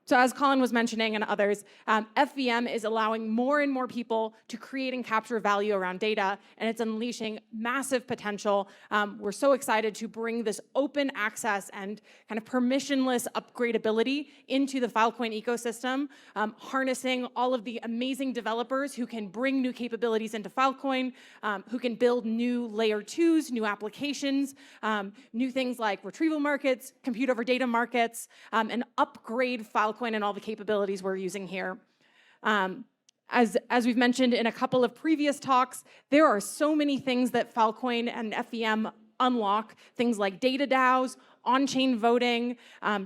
So as Colin was mentioning and others, FVM is allowing more and more people to create and capture value around data, and it's unleashing massive potential. We're so excited to bring this open access and kind of permissionless upgradability into the Filecoin ecosystem, harnessing all of the amazing developers who can bring new capabilities into Filecoin, who can build new layer 2s, new applications, new things like retrieval markets, compute over data markets, and upgrade Filecoin and all the capabilities we're using here. As we've mentioned in a couple of previous talks, there are so many things that Filecoin and FVM unlock, things like data DAOs, on-chain voting,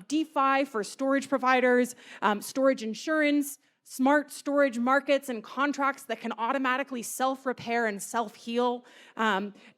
DeFi for storage providers, storage insurance, smart storage markets and contracts that can automatically self-repair and self-heal,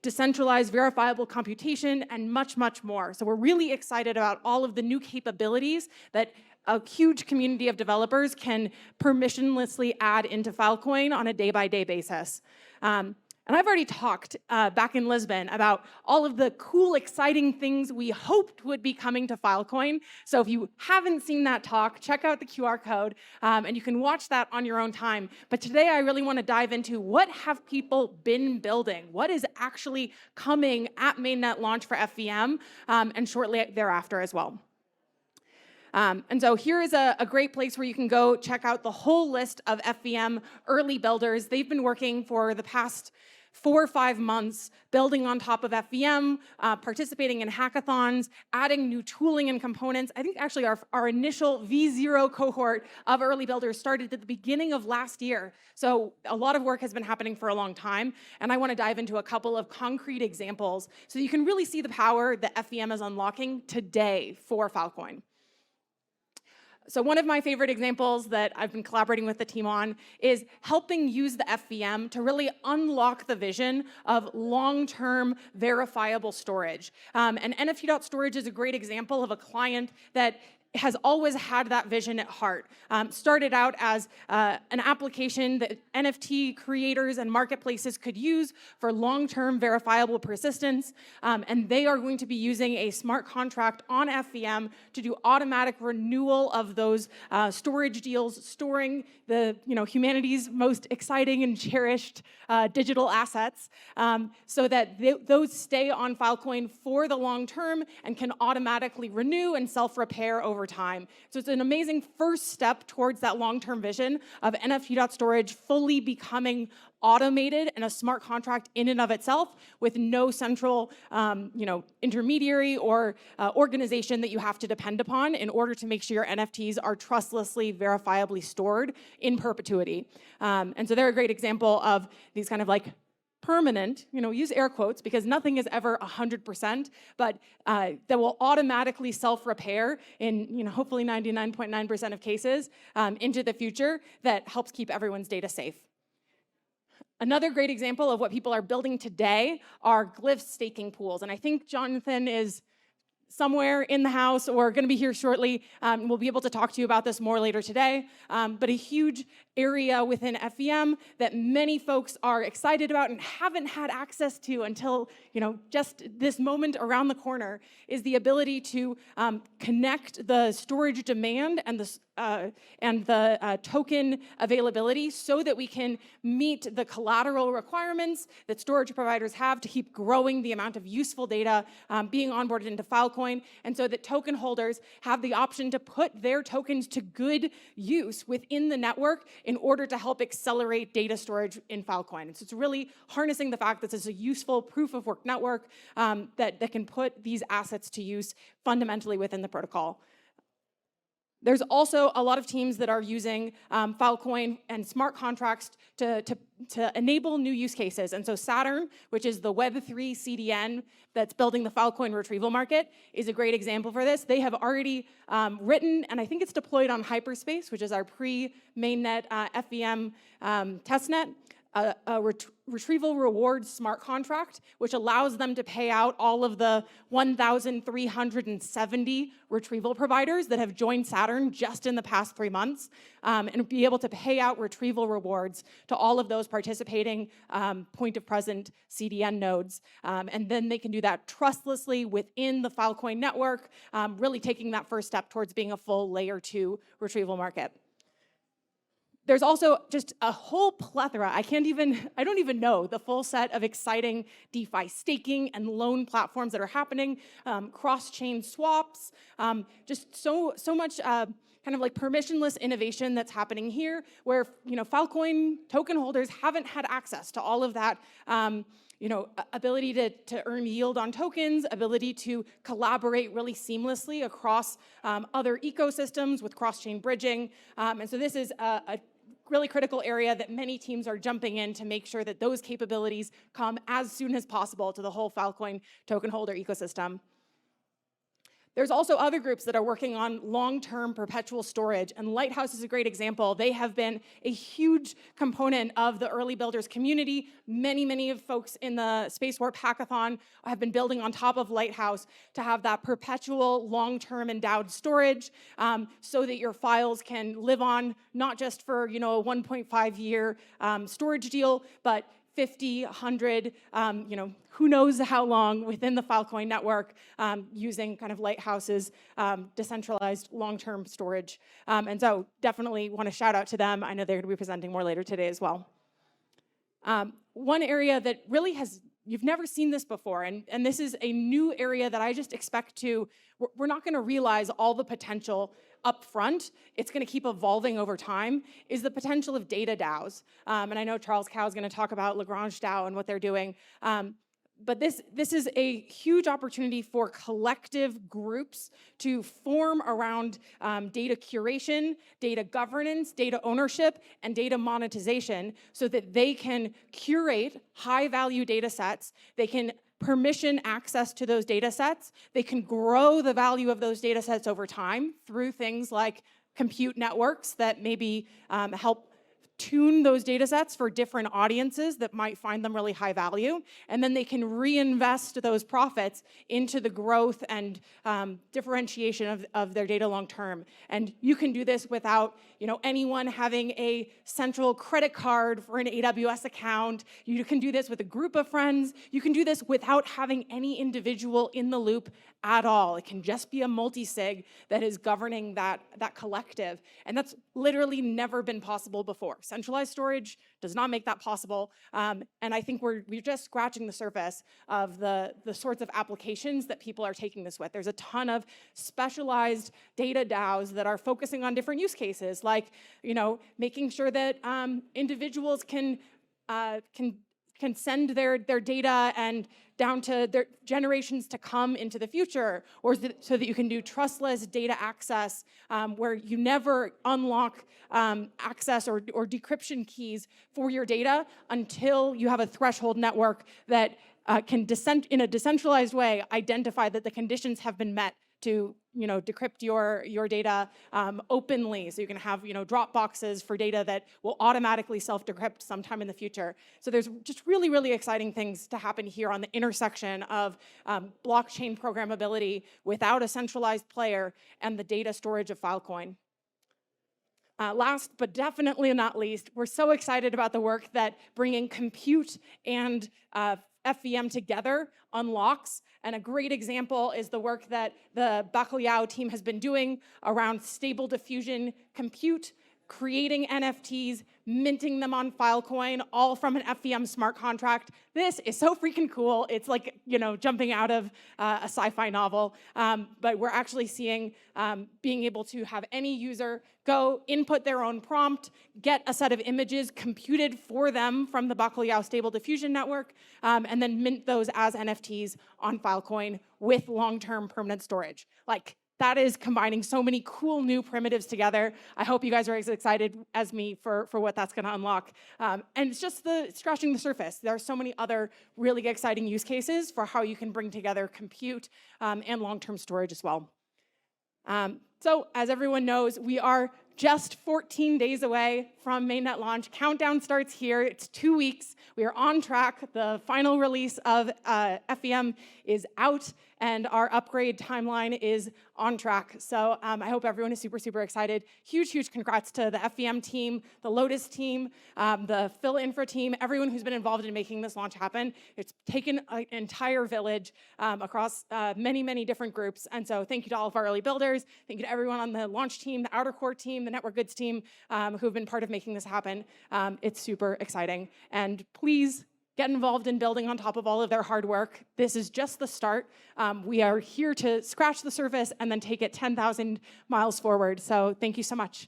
decentralized verifiable computation, and much, much more. So we're really excited about all of the new capabilities that a huge community of developers can permissionlessly add into Filecoin on a day-by-day basis. And I've already talked back in Lisbon about all of the cool, exciting things we hoped would be coming to Filecoin. So if you haven't seen that talk, check out the QR code, and you can watch that on your own time. But today I really want to dive into what have people been building? What is actually coming at mainnet launch for FVM, and shortly thereafter as well. And so here is a great place where you can go check out the whole list of FVM early builders. They've been working for the past 4 or 5 months, building on top of FVM, participating in hackathons, adding new tooling and components. I think actually our initial V0 cohort of early builders started at the beginning of last year. So a lot of work has been happening for a long time, and I want to dive into a couple of concrete examples so you can really see the power that FVM is unlocking today for Filecoin. So one of my favorite examples that I've been collaborating with the team on is helping use the FVM to really unlock the vision of long-term verifiable storage. And NFT.storage is a great example of a client that has always had that vision at heart. Started out as an application that NFT creators and marketplaces could use for long-term verifiable persistence, and they are going to be using a smart contract on FVM to do automatic renewal of those storage deals, storing the humanity's most exciting and cherished digital assets, so that those stay on Filecoin for the long term and can automatically renew and self-repair over time. So it's an amazing first step towards that long-term vision of NFT.storage fully becoming automated and a smart contract in and of itself with no central intermediary or organization that you have to depend upon in order to make sure your NFTs are trustlessly, verifiably stored in perpetuity. And so they're a great example of these kind of like permanent, use air quotes because nothing is ever 100%, but that will automatically self-repair in hopefully 99.9% of cases into the future that helps keep everyone's data safe. Another great example of what people are building today are Glyph staking pools. And I think Jonathan is somewhere in the house or going to be here shortly. We'll be able to talk to you about this more later today. But a huge area within FVM that many folks are excited about and haven't had access to until just this moment around the corner is the ability to connect the storage demand and the token availability so that we can meet the collateral requirements that storage providers have to keep growing the amount of useful data being onboarded into Filecoin, and so that token holders have the option to put their tokens to good use within the network in order to help accelerate data storage in Filecoin. And so it's really harnessing the fact that this is a useful proof of work network that can put these assets to use fundamentally within the protocol. There's also a lot of teams that are using Filecoin and smart contracts to enable new use cases. And so Saturn, which is the Web3 CDN that's building the Filecoin retrieval market, is a great example for this. They have already written, and I think it's deployed on Hyperspace, which is our pre-mainnet FVM testnet, a retrieval reward smart contract, which allows them to pay out all of the 1,370 retrieval providers that have joined Saturn just in the past 3 months, and be able to pay out retrieval rewards to all of those participating point-of-present CDN nodes. And then they can do that trustlessly within the Filecoin network, really taking that first step towards being a full layer 2 retrieval market. There's also just a whole plethora. I don't even know the full set of exciting DeFi staking and loan platforms that are happening, cross-chain swaps, just so much kind of like permissionless innovation that's happening here, where Filecoin token holders haven't had access to all of that. Ability to earn yield on tokens, ability to collaborate really seamlessly across other ecosystems with cross-chain bridging. And so this is a really critical area that many teams are jumping in to make sure that those capabilities come as soon as possible to the whole Filecoin token holder ecosystem. There's also other groups that are working on long-term perpetual storage, and Lighthouse is a great example. They have been a huge component of the early builders community. Many of folks in the Space Warp Hackathon have been building on top of Lighthouse to have that perpetual long-term endowed storage, so that your files can live on not just for a 1.5-year storage deal, but 50, 100, who knows how long within the Filecoin network, using kind of Lighthouse's decentralized long-term storage. And so definitely want to shout out to them. I know they're going to be presenting more later today as well. One area that really you've never seen this before, and this is a new area that I just expect we're not going to realize all the potential up front. It's going to keep evolving over time, is the potential of data DAOs. And I know Charles Cow is going to talk about Lagrange DAO and what they're doing. But this is a huge opportunity for collective groups to form around data curation, data governance, data ownership, and data monetization, so that they can curate high-value data sets. They can permission access to those data sets. They can grow the value of those data sets over time through things like compute networks that maybe help tune those data sets for different audiences that might find them really high value, and then they can reinvest those profits into the growth and differentiation of their data long term. And you can do this without anyone having a central credit card for an AWS account. You can do this with a group of friends. You can do this without having any individual in the loop at all. It can just be a multi-sig that is governing that collective. And that's literally never been possible before. Centralized storage does not make that possible. And I think we're just scratching the surface of the sorts of applications that people are taking this with. There's a ton of specialized data DAOs that are focusing on different use cases, like making sure that individuals can send their data and down to their generations to come into the future, or so that you can do trustless data access, where you never unlock access or decryption keys for your data until you have a threshold network that can in a decentralized way identify that the conditions have been met to decrypt your data openly, so you can have drop boxes for data that will automatically self-decrypt sometime in the future. So there's just really exciting things to happen here on the intersection of blockchain programmability without a centralized player and the data storage of Filecoin. Last but definitely not least, we're so excited about the work that bringing compute and FVM together unlocks. And a great example is the work that the Mackinlay team has been doing around stable diffusion compute, creating NFTs, minting them on Filecoin, all from an FVM smart contract. This is so freaking cool. It's like, jumping out of a sci-fi novel. But we're actually seeing being able to have any user go input their own prompt, get a set of images computed for them from the Mackinlay Stable Diffusion Network, and then mint those as NFTs on Filecoin with long-term permanent storage. That is combining so many cool new primitives together. I hope you guys are as excited as me for what that's going to unlock. And it's just scratching the surface. There are so many other really exciting use cases for how you can bring together compute and long-term storage as well. So as everyone knows, we are just 14 days away from mainnet launch. Countdown starts here. It's 2 weeks. We are on track. The final release of FVM is out, and our upgrade timeline is on track. So I hope everyone is super, super excited. Huge, huge congrats to the FVM team, the Lotus team, the Phil Infra team, everyone who's been involved in making this launch happen. It's taken an entire village across many, many different groups. And so thank you to all of our early builders. Thank you to everyone on the launch team, the outer core team, the network goods team who've been part of making this happen. It's super exciting. And please get involved in building on top of all of their hard work. This is just the start. We are here to scratch the surface and then take it 10,000 miles forward. So thank you so much.